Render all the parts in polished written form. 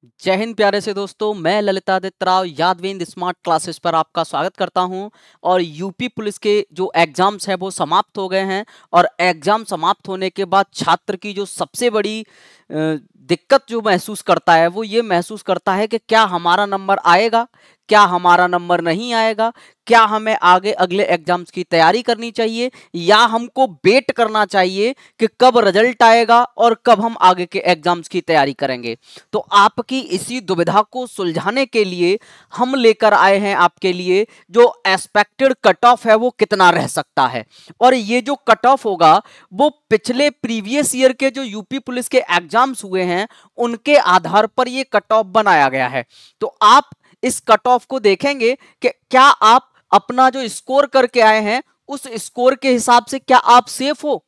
जय हिंद प्यारे से दोस्तों, मैं ललितादित्य राव यादविंद स्मार्ट क्लासेस पर आपका स्वागत करता हूं। और यूपी पुलिस के जो एग्जाम्स हैं वो समाप्त हो गए हैं। और एग्जाम समाप्त होने के बाद छात्र की जो सबसे बड़ी दिक्कत जो महसूस करता है वो ये महसूस करता है कि क्या हमारा नंबर आएगा, क्या हमारा नंबर नहीं आएगा, क्या हमें आगे अगले एग्जाम्स की तैयारी करनी चाहिए या हमको वेट करना चाहिए कि कब रिजल्ट आएगा और कब हम आगे के एग्जाम्स की तैयारी करेंगे। तो आपकी इसी दुविधा को सुलझाने के लिए हम लेकर आए हैं आपके लिए जो एक्सपेक्टेड कट ऑफ है वो कितना रह सकता है। और ये जो कट ऑफ होगा वो पिछले प्रीवियस ईयर के जो यूपी पुलिस के एग्जाम्स हुए हैं उनके आधार पर ये कट ऑफ बनाया गया है। तो आप इस कट ऑफ को देखेंगे कि क्या आप अपना जो स्कोर करके आए हैं उस स्कोर के हिसाब से क्या आप सेफ हो,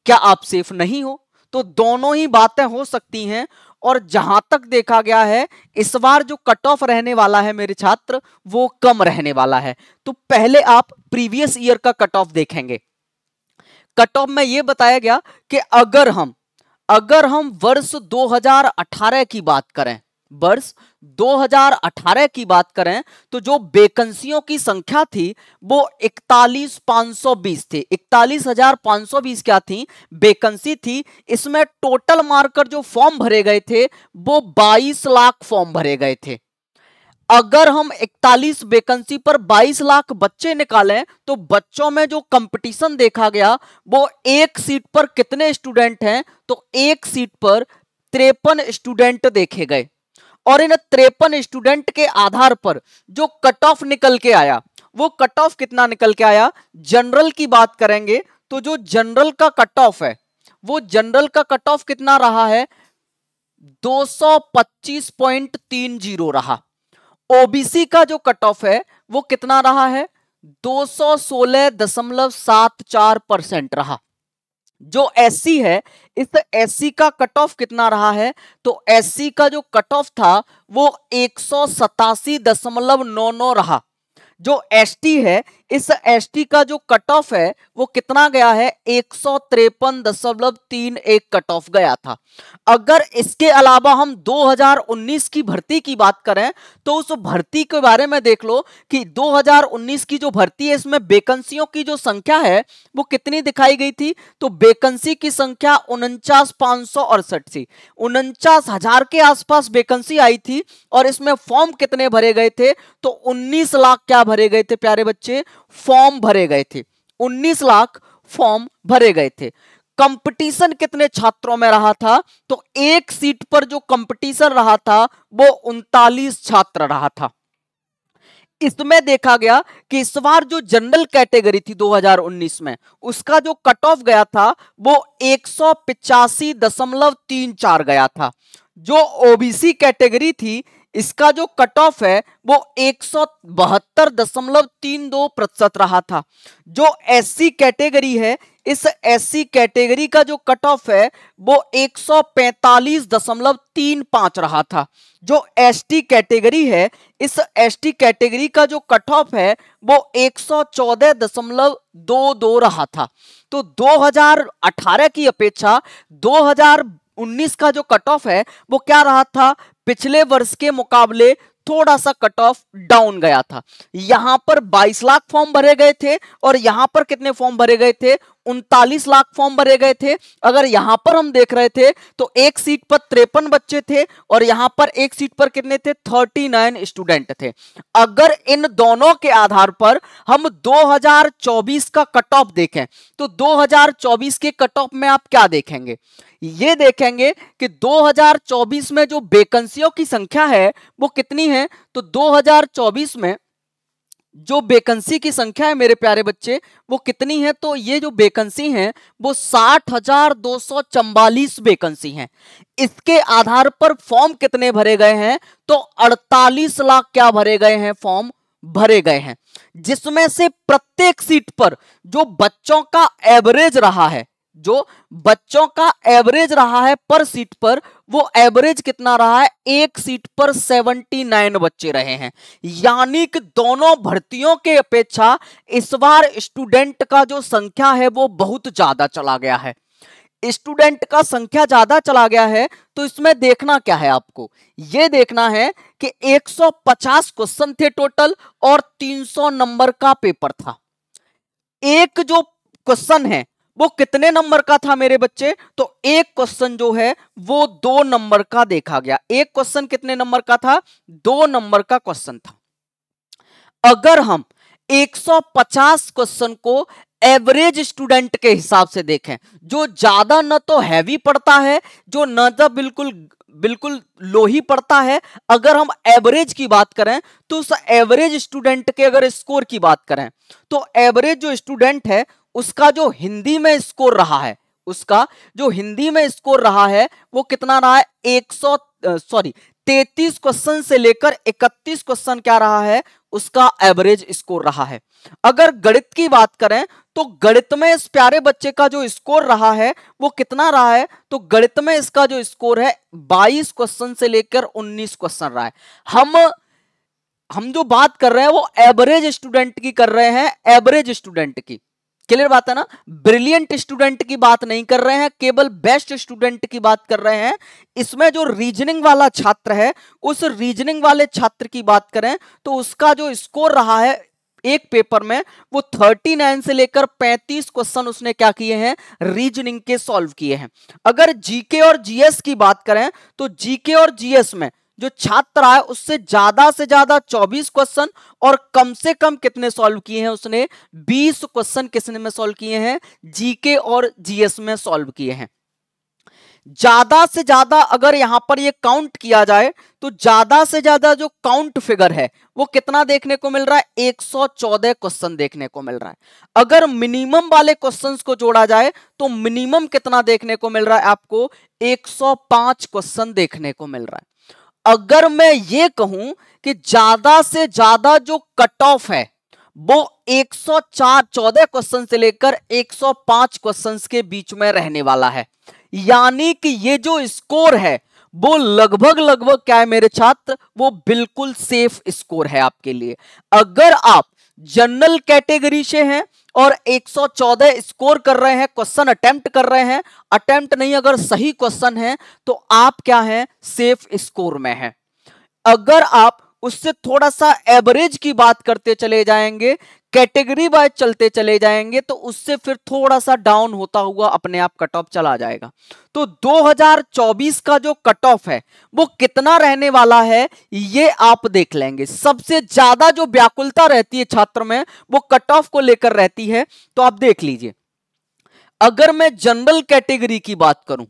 क्या आप सेफ नहीं हो। तो दोनों ही बातें हो सकती हैं। और जहां तक देखा गया है इस बार जो कट ऑफ रहने वाला है मेरे छात्र वो कम रहने वाला है। तो पहले आप प्रीवियस ईयर का कट ऑफ देखेंगे। कट ऑफ में यह बताया गया कि अगर हम वर्ष 2018 की बात करें, वर्ष 2018 की बात करें तो जो वैकेंसियों की संख्या थी वो 41,520 थी। 41,520 क्या थी, वैकेंसी थी। इसमें टोटल मार्कर जो फॉर्म भरे गए थे वो 22 लाख फॉर्म भरे गए थे। अगर हम 41 वैकेंसी पर 22 लाख बच्चे निकालें तो बच्चों में जो कंपटीशन देखा गया वो एक सीट पर कितने स्टूडेंट हैं, तो एक सीट पर 53 स्टूडेंट देखे गए। और इन 53 स्टूडेंट के आधार पर जो कट ऑफ निकल के आया वो कट ऑफ कितना निकल के आया। जनरल की बात करेंगे तो जो जनरल का कट ऑफ है वो जनरल का कट ऑफ कितना रहा है, 225.30 रहा। ओबीसी का जो कट ऑफ है वो कितना रहा है, 216.74% रहा। जो एससी है इस एससी का कट ऑफ कितना रहा है, तो एससी का जो कट ऑफ था वो 187.99 रहा। जो एसटी है इस एसटी का जो कट ऑफ है वो कितना गया है, 153.31 कट ऑफ गया था। अगर इसके अलावा हम 2019 की भर्ती की बात करें तो उस भर्ती के बारे में देख लो कि 2019 की जो भर्ती है इसमें वैकेंसियों की जो संख्या है वो कितनी दिखाई गई थी, तो वैकेंसी की संख्या 49,568 थी। 49,000 के आसपास वैकेंसी आई थी। और इसमें फॉर्म कितने भरे गए थे, तो 19 लाख क्या भरे गए थे प्यारे बच्चे, फॉर्म भरे गए थे। 19 लाख फॉर्म भरे गए थे। कंपटीशन कितने छात्रों में रहा था, तो एक सीट पर जो कंपटीशन रहा था वो 39 छात्र रहा था। इसमें देखा गया कि इस बार जो जनरल कैटेगरी थी 2019 में उसका जो कट ऑफ गया था वो 185.34 गया था। जो ओबीसी कैटेगरी थी इसका जो कट ऑफ है वो 172.32% रहा था। जो एससी कैटेगरी है इस एससी कैटेगरी का जो कट ऑफ है वो 145.35 रहा था। जो एसटी कैटेगरी है इस एसटी कैटेगरी का जो कट ऑफ है वो 114.22 रहा था। तो 2018 की अपेक्षा 2019 का जो कट ऑफ है वो क्या रहा था, पिछले वर्ष के मुकाबले थोड़ा सा कट ऑफ डाउन गया था। यहां पर 22 लाख फॉर्म भरे गए थे और यहां पर कितने फॉर्म भरे गए थे, 39 लाख फॉर्म भरे गए थे। अगर यहां पर हम देख रहे थे तो एक सीट पर 53 बच्चे थे और यहां पर एक सीट पर कितने थे, 39 स्टूडेंट थे। अगर इन दोनों के आधार पर हम 2024 का कट ऑफ देखें तो 2024 के कट ऑफ में आप क्या देखेंगे, ये देखेंगे कि 2024 में जो वैकेंसियों की संख्या है वो कितनी है, तो 2024 में जो वैकेंसी की संख्या है मेरे प्यारे बच्चे वो कितनी है, तो ये जो वैकेंसी है वो 60,244 वैकेंसी है। इसके आधार पर फॉर्म कितने भरे गए हैं, तो 48 लाख क्या भरे गए हैं, फॉर्म भरे गए हैं। जिसमें से प्रत्येक सीट पर जो बच्चों का एवरेज रहा है, जो बच्चों का एवरेज रहा है पर सीट पर, वो एवरेज कितना रहा है, एक सीट पर 79 बच्चे रहे हैं। यानी कि दोनों भर्तियों के अपेक्षा इस बार स्टूडेंट का जो संख्या है वो बहुत ज्यादा चला गया है। स्टूडेंट का संख्या ज्यादा चला गया है, तो इसमें देखना क्या है आपको, ये देखना है कि 150 क्वेश्चन थे टोटल और 300 नंबर का पेपर था। एक जो क्वेश्चन है वो कितने नंबर का था मेरे बच्चे, तो एक क्वेश्चन जो है वो 2 नंबर का देखा गया। एक क्वेश्चन कितने नंबर का था, 2 नंबर का क्वेश्चन था। अगर हम 150 क्वेश्चन को एवरेज स्टूडेंट के हिसाब से देखें, जो ज्यादा न तो हैवी पड़ता है, जो न तो बिल्कुल बिल्कुल लो ही पड़ता है, अगर हम एवरेज की बात करें तो उस एवरेज स्टूडेंट के अगर स्कोर की बात करें तो एवरेज जो स्टूडेंट है उसका जो हिंदी में स्कोर रहा है, उसका जो हिंदी में स्कोर रहा है वो कितना रहा है, 33 क्वेश्चन से लेकर 31 क्वेश्चन क्या रहा है, उसका एवरेज स्कोर रहा है। अगर गणित की बात करें तो गणित में इस प्यारे बच्चे का जो स्कोर रहा है वो कितना रहा है, तो गणित में इसका जो स्कोर है 22 क्वेश्चन से लेकर 19 क्वेश्चन रहा है। हम जो बात कर रहे हैं वो एवरेज स्टूडेंट की कर रहे हैं, एवरेज स्टूडेंट की। क्लियर बात है ना, ब्रिलियंट स्टूडेंट की बात नहीं कर रहे हैं, केवल बेस्ट स्टूडेंट की बात कर रहे हैं। इसमें जो रीजनिंग वाला छात्र है, उस रीजनिंग वाले छात्र की बात करें तो उसका जो स्कोर रहा है एक पेपर में वो 39 से लेकर 35 क्वेश्चन उसने क्या किए हैं, रीजनिंग के सॉल्व किए हैं। अगर जीके और जीएस की बात करें तो जीके और जीएस में जो छात्र आए उससे ज्यादा 24 क्वेश्चन और कम से कम कितने सॉल्व किए हैं, उसने 20 क्वेश्चन किसने में सॉल्व किए हैं, जीके और जीएस में सॉल्व किए हैं। ज्यादा से ज्यादा अगर यहां पर ये काउंट किया जाए तो ज्यादा से ज्यादा जो काउंट फिगर है वो कितना देखने को मिल रहा है, 114 क्वेश्चन देखने को मिल रहा है। अगर मिनिमम वाले क्वेश्चंस को जोड़ा जाए तो मिनिमम कितना देखने को मिल रहा है आपको, 105 क्वेश्चन देखने को मिल रहा है। अगर मैं ये कहूं कि ज्यादा से ज्यादा जो कट ऑफ है वो 114 क्वेश्चन से लेकर 105 क्वेश्चंस के बीच में रहने वाला है, यानी कि ये जो स्कोर है वो लगभग क्या है मेरे छात्र, वो बिल्कुल सेफ स्कोर है आपके लिए। अगर आप जनरल कैटेगरी से हैं और 114 स्कोर कर रहे हैं, क्वेश्चन अटेम्प्ट कर रहे हैं, अटेम्प्ट नहीं अगर सही क्वेश्चन है तो आप क्या हैं, सेफ स्कोर में हैं। अगर आप उससे थोड़ा सा एवरेज की बात करते चले जाएंगे, कैटेगरी वाइज चलते चले जाएंगे तो उससे फिर थोड़ा सा डाउन होता हुआ अपने आप कट ऑफ चला जाएगा। तो 2024 का जो कट ऑफ है वो कितना रहने वाला है ये आप देख लेंगे। सबसे ज्यादा जो व्याकुलता रहती है छात्र में वो कट ऑफ को लेकर रहती है, तो आप देख लीजिए। अगर मैं जनरल कैटेगरी की बात करूं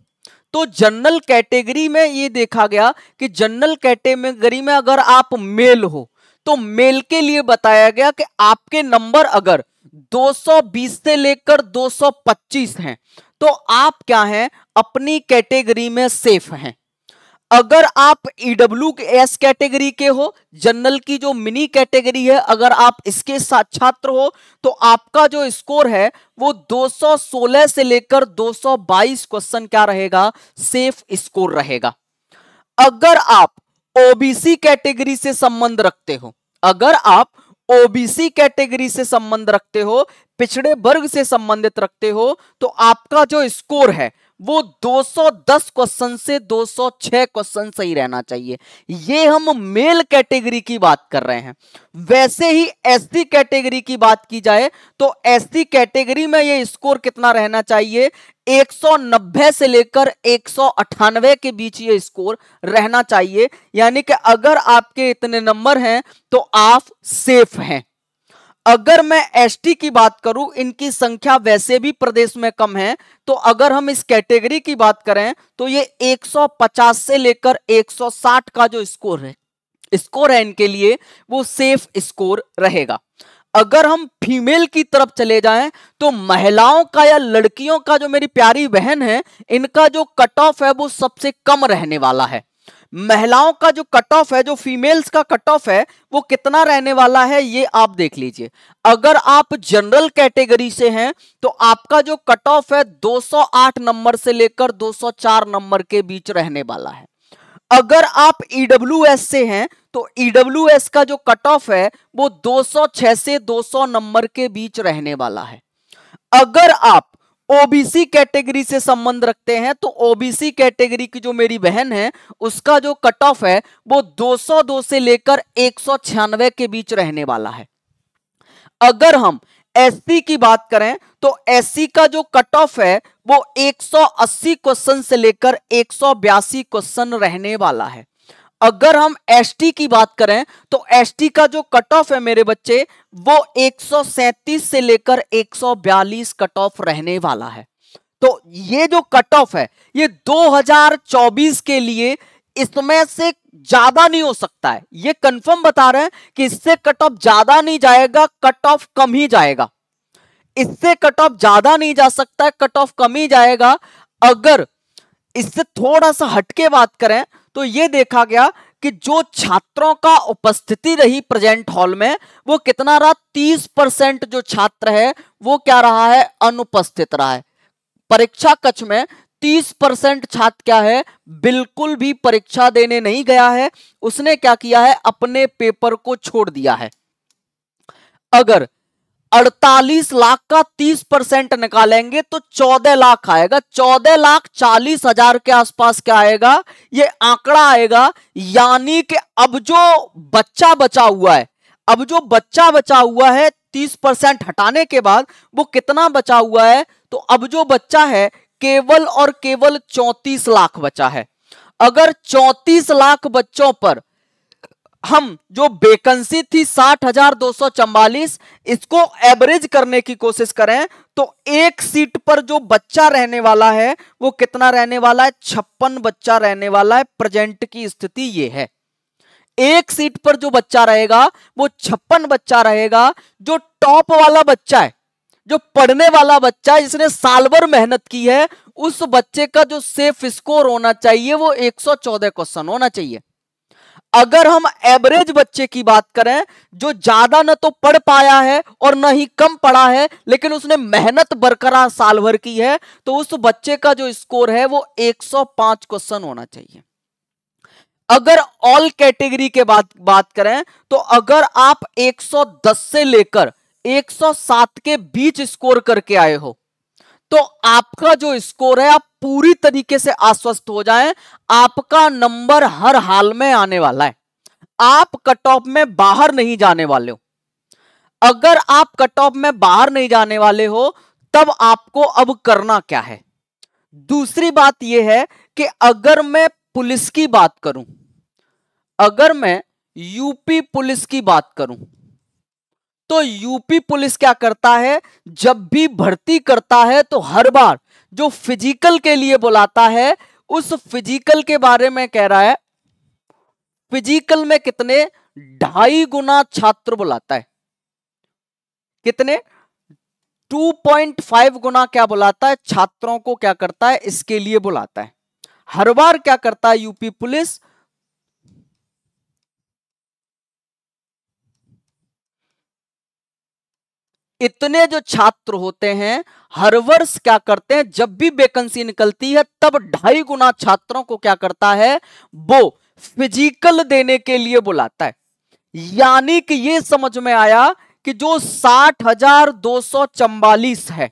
तो जनरल कैटेगरी में ये देखा गया कि जनरल कैटेगरी में अगर आप मेल हो तो मेल के लिए बताया गया कि आपके नंबर अगर 220 से लेकर 225 हैं तो आप क्या हैं, अपनी कैटेगरी में सेफ हैं। अगर आप EWS कैटेगरी के हो, जनरल की जो मिनी कैटेगरी है, अगर आप इसके साथ छात्र हो तो आपका जो स्कोर है वो 216 से लेकर 222 क्वेश्चन क्या रहेगा, सेफ स्कोर रहेगा। अगर आप ओबीसी कैटेगरी से संबंध रखते हो, अगर आप ओबीसी कैटेगरी से संबंध रखते हो, पिछड़े वर्ग से संबंधित रखते हो, तो आपका जो स्कोर है वो 210 क्वेश्चन से 206 क्वेश्चन सही रहना चाहिए। ये हम मेल कैटेगरी की बात कर रहे हैं। वैसे ही एससी कैटेगरी की बात की जाए तो एससी कैटेगरी में ये स्कोर कितना रहना चाहिए, 190 से लेकर 198 के बीच ये स्कोर रहना चाहिए। यानी कि अगर आपके इतने नंबर हैं तो आप सेफ हैं। अगर मैं एसटी की बात करूं, इनकी संख्या वैसे भी प्रदेश में कम है, तो अगर हम इस कैटेगरी की बात करें तो ये 150 से लेकर 160 का जो स्कोर है इनके लिए वो सेफ स्कोर रहेगा। अगर हम फीमेल की तरफ चले जाएं तो महिलाओं का या लड़कियों का, जो मेरी प्यारी बहन है, इनका जो कट ऑफ है वो सबसे कम रहने वाला है। महिलाओं का जो कट ऑफ है, जो फीमेल्स का कट ऑफ है वो कितना रहने वाला है ये आप देख लीजिए। अगर आप जनरल कैटेगरी से हैं तो आपका जो कट ऑफ है 208 नंबर से लेकर 204 नंबर के बीच रहने वाला है। अगर आप ईडब्ल्यूएस से हैं तो ईडब्ल्यूएस का जो कट ऑफ है वो 206 से 200 नंबर के बीच रहने वाला है। अगर आप ओबीसी कैटेगरी से संबंध रखते हैं, तो ओबीसी कैटेगरी की जो मेरी बहन है उसका जो कट ऑफ है वो 202 से लेकर 196 के बीच रहने वाला है। अगर हम एससी की बात करें तो एससी का जो कट ऑफ है वो 180 क्वेश्चन से लेकर 182 क्वेश्चन रहने वाला है। अगर हम एसटी की बात करें तो एसटी का जो कट ऑफ है मेरे बच्चे वो 137 से लेकर 142 कट ऑफ रहने वाला है। तो ये जो कट ऑफ है ये 2024 के लिए इसमें से ज्यादा नहीं हो सकता है, ये कंफर्म बता रहे हैं कि इससे कट ऑफ ज्यादा नहीं जाएगा, कट ऑफ कम ही जाएगा। इससे कट ऑफ ज्यादा नहीं जा सकता है, कट ऑफ कम ही जाएगा। अगर इससे थोड़ा सा हटके बात करें तो यह देखा गया कि जो छात्रों का उपस्थिति रही प्रेजेंट हॉल में वो कितना रहा, 30% जो छात्र है वो क्या रहा है, अनुपस्थित रहा है। परीक्षा कक्ष में 30% छात्र क्या है, बिल्कुल भी परीक्षा देने नहीं गया है, उसने क्या किया है, अपने पेपर को छोड़ दिया है। अगर 48 लाख का 30% निकालेंगे तो 14 लाख आएगा, 14,40,000 के आसपास क्या आएगा, ये आंकड़ा आएगा। यानी कि अब जो बच्चा बचा हुआ है, अब जो बच्चा बचा हुआ है 30% हटाने के बाद वो कितना बचा हुआ है, तो अब जो बच्चा है केवल और केवल 34 लाख बचा है। अगर 34 लाख बच्चों पर हम जो वैकेंसी थी 60,244 इसको एवरेज करने की कोशिश करें तो एक सीट पर जो बच्चा रहने वाला है वो कितना रहने वाला है, 56 बच्चा रहने वाला है। प्रेजेंट की स्थिति ये है, एक सीट पर जो बच्चा रहेगा वो 56 बच्चा रहेगा। जो टॉप वाला बच्चा है, जो पढ़ने वाला बच्चा है, जिसने साल भर मेहनत की है, उस बच्चे का जो सेफ स्कोर होना चाहिए वो 114 क्वेश्चन होना चाहिए। अगर हम एवरेज बच्चे की बात करें जो ज्यादा न तो पढ़ पाया है और न ही कम पढ़ा है लेकिन उसने मेहनत बरकरार साल भर की है, तो उस बच्चे का जो स्कोर है वो 105 क्वेश्चन होना चाहिए। अगर ऑल कैटेगरी के बात करें तो अगर आप 110 से लेकर 107 के बीच स्कोर करके आए हो तो आपका जो स्कोर है, आप पूरी तरीके से आश्वस्त हो जाएं, आपका नंबर हर हाल में आने वाला है। आप कट ऑफ में बाहर नहीं जाने वाले हो। अगर आप कट ऑफ में बाहर नहीं जाने वाले हो तब आपको अब करना क्या है। दूसरी बात यह है कि अगर मैं पुलिस की बात करूं, अगर मैं यूपी पुलिस की बात करूं तो यूपी पुलिस क्या करता है, जब भी भर्ती करता है तो हर बार जो फिजिकल के लिए बुलाता है उस फिजिकल के बारे में कह रहा है, फिजिकल में कितने 2.5 गुना छात्र बुलाता है। कितने, 2.5 गुना क्या बुलाता है, छात्रों को क्या करता है, इसके लिए बुलाता है। हर बार क्या करता है यूपी पुलिस, इतने जो छात्र होते हैं हर वर्ष क्या करते हैं, जब भी वैकेंसी निकलती है तब 2.5 गुना छात्रों को क्या करता है, वो फिजिकल देने के लिए बुलाता है। यानी कि ये समझ में आया कि जो 60,244 है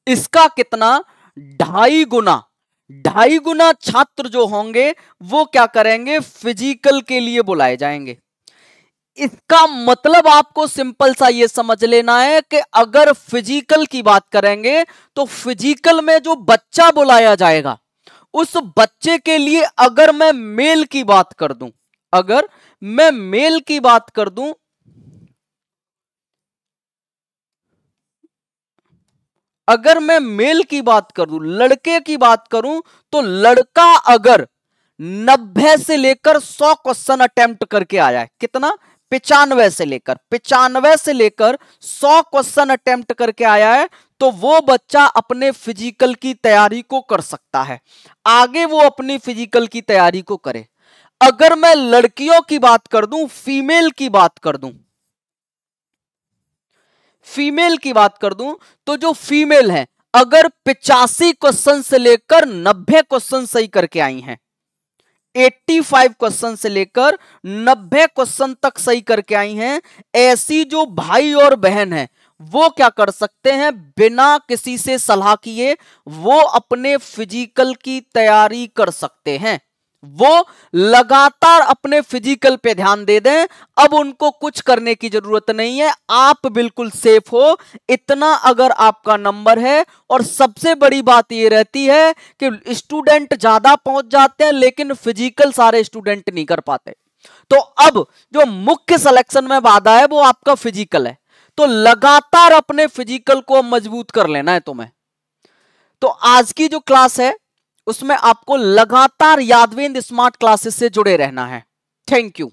इसका कितना, 2.5 गुना, 2.5 गुना छात्र जो होंगे वो क्या करेंगे, फिजिकल के लिए बुलाए जाएंगे। इसका मतलब आपको सिंपल सा ये समझ लेना है कि अगर फिजिकल की बात करेंगे तो फिजिकल में जो बच्चा बुलाया जाएगा उस बच्चे के लिए अगर मैं मेल की बात कर दूं, अगर मैं मेल की बात कर दूं, अगर मैं मेल की बात कर दूं, लड़के की बात करूं तो लड़का अगर 90 से लेकर 100 क्वेश्चन अटेम्प्ट करके आया है, कितना, 95 से लेकर 100 क्वेश्चन अटेम्प्ट करके आया है, तो वो बच्चा अपने फिजिकल की तैयारी को कर सकता है, आगे वो अपनी फिजिकल की तैयारी को करे। अगर मैं लड़कियों की बात कर दूं, फीमेल की बात कर दूं, फीमेल की बात कर दूं तो जो फीमेल है अगर 85 क्वेश्चन से लेकर 90 क्वेश्चन सही करके आई हैं, 85 क्वेश्चन से लेकर 90 क्वेश्चन तक सही करके आई हैं, ऐसी जो भाई और बहन है वो क्या कर सकते हैं, बिना किसी से सलाह किए वो अपने फिजिकल की तैयारी कर सकते हैं। वो लगातार अपने फिजिकल पे ध्यान दे दें, अब उनको कुछ करने की जरूरत नहीं है, आप बिल्कुल सेफ हो, इतना अगर आपका नंबर है। और सबसे बड़ी बात ये रहती है कि स्टूडेंट ज्यादा पहुंच जाते हैं लेकिन फिजिकल सारे स्टूडेंट नहीं कर पाते। तो अब जो मुख्य सिलेक्शन में बाधा है वो आपका फिजिकल है, तो लगातार अपने फिजिकल को मजबूत कर लेना है तुम्हें। तो आज की जो क्लास है उसमें आपको लगातार यादवेंद्र स्मार्ट क्लासेस से जुड़े रहना है। Thank you.